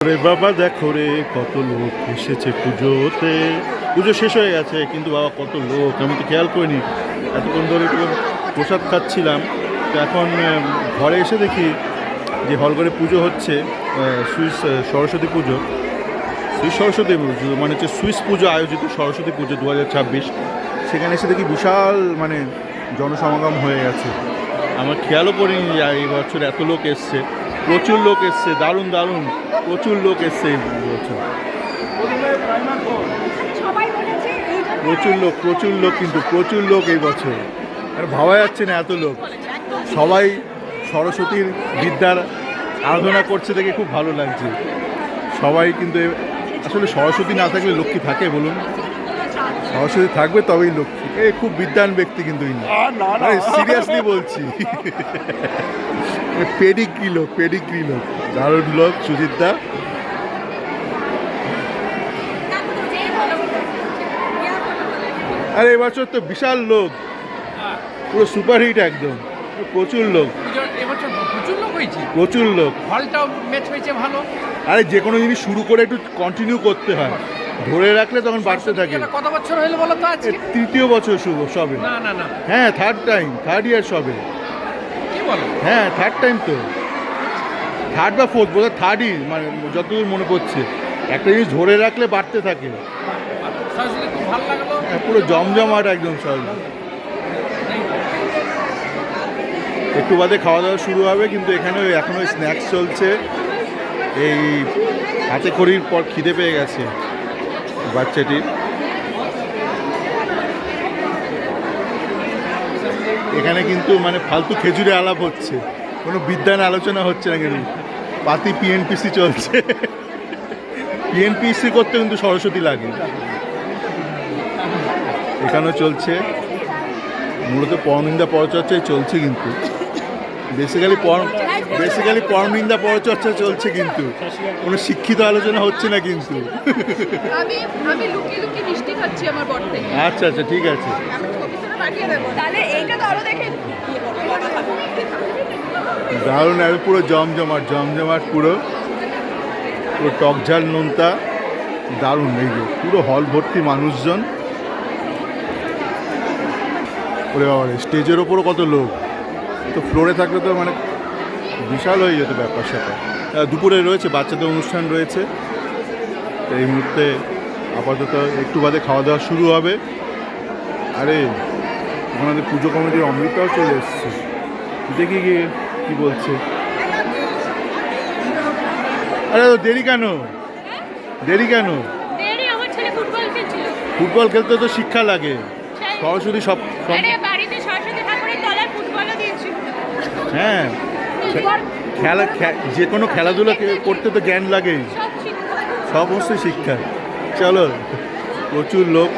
রে বাবা দেখো রে কত লোক এসেছে পুজোতে। পুজো শেষ হয়ে গেছে কিন্তু বাবা কত লোক, আমি তো খেয়াল করিনি। এতক্ষণ ধরে একটু প্রসাদ খাচ্ছিলাম, তো এখন ঘরে এসে দেখি যে হলঘরে পুজো হচ্ছে, সুইস সরস্বতী পুজো। সুইস সরস্বতী পুজো মানে হচ্ছে সুইস পুজো আয়োজিত সরস্বতী পুজো 2026। সেখানে এসে দেখি বিশাল মানে জনসমাগম হয়ে গেছে। আমার খেয়ালও করিনি যে এই বছর এত লোক এসছে, প্রচুর লোক এসছে, দারুণ দারুণ প্রচুর লোক এসছে এই বছর। প্রচুর লোক কিন্তু প্রচুর লোক এই বছর, আর ভাবা যাচ্ছে না এত লোক। সবাই সরস্বতীর বিদ্যার আরাধনা করছে দেখে খুব ভালো লাগছে। সবাই কিন্তু আসলে সরস্বতী না থাকলে লক্ষ্মী থাকে বলুন? সরস্বতী থাকবে তবেই লক্ষ্মী। খুব বিদ্যান ব্যক্তি কিন্তু সিরিয়াসলি বলছি। পেডিগ্রি লোক দারুণ লোক সুজিতদা। আরে এবছর তো বিশাল লোক, পুরো সুপারহিট একদম, প্রচুর লোক। ভালো। আরে যে কোনো জিনিস শুরু করে একটু কন্টিনিউ করতে হয়, ধরে রাখলে তখন বাড়তে থাকে। কত বছর হলো বলো তো? আজকে তৃতীয় বছর শুভ সবে। না হ্যাঁ, থার্ড ইয়ার সবে। কি বলো? হ্যাঁ, থার্ড টাইম তো, থার্ড বা ফোর্থ, বোধহয় থার্ডই, মানে যতদূর মনে পড়ছে। একটা জিনিস ধরে রাখলে বাড়তে থাকে। খুব ভালো লাগলো। পুরো জমজমাট একদম সব। একটু বাদে খাওয়া দাওয়া শুরু হবে, কিন্তু এখানে এখনো স্ন্যাক্স চলছে। এই হাতে খড়ির পর খিদে পেয়ে গেছে বাচ্চাটির। এখানে কিন্তু মানে ফালতু খেজুরে আলাপ হচ্ছে, কোনো বিদ্যান আলোচনা হচ্ছে না। কিন্তু পাতি পিএনপিসি চলছে। পিএনপিসি করতে কিন্তু সরস্বতী লাগে। এখানেও চলছে, মূলত পরনিন্দা পরচর্চাই চলছে, কিন্তু বেসিক্যালি পরনিন্দা পরচর্চা চলছে, কিন্তু কোনো শিক্ষিত আলোচনা হচ্ছে না। কিন্তু আমি লুকিয়ে লুকিয়ে মিষ্টি খাচ্ছি আমার বর থেকে। আচ্ছা ঠিক আছে। দারুণ, পুরো জমজমাট পুরো টকঝাল নোনতা, দারুণ। এই যে পুরো হল ভর্তি মানুষজন। ওরে বাবা, স্টেজের ওপরও কত লোক, তো ফ্লোরে থাকলে তো মানে বিশাল হয়ে যেত ব্যাপার স্যাপার। দুপুরে রয়েছে বাচ্চাদের অনুষ্ঠান রয়েছে। এই মুহূর্তে আপাতত একটু বাদে খাওয়া দাওয়া শুরু হবে। আরে আমাদের পুজো কমিটির অমৃতাও চলে এসছে, দেখি কি বলছে। আরে দেরি কেন? ফুটবল খেলতে তো শিক্ষা লাগে। সরস্বতী সব হ্যাঁ, খেলা যে কোনো খেলাধুলা করতে তো জ্ঞান লাগেই, সমস্ত শিক্ষা। চলো, প্রচুর লোক।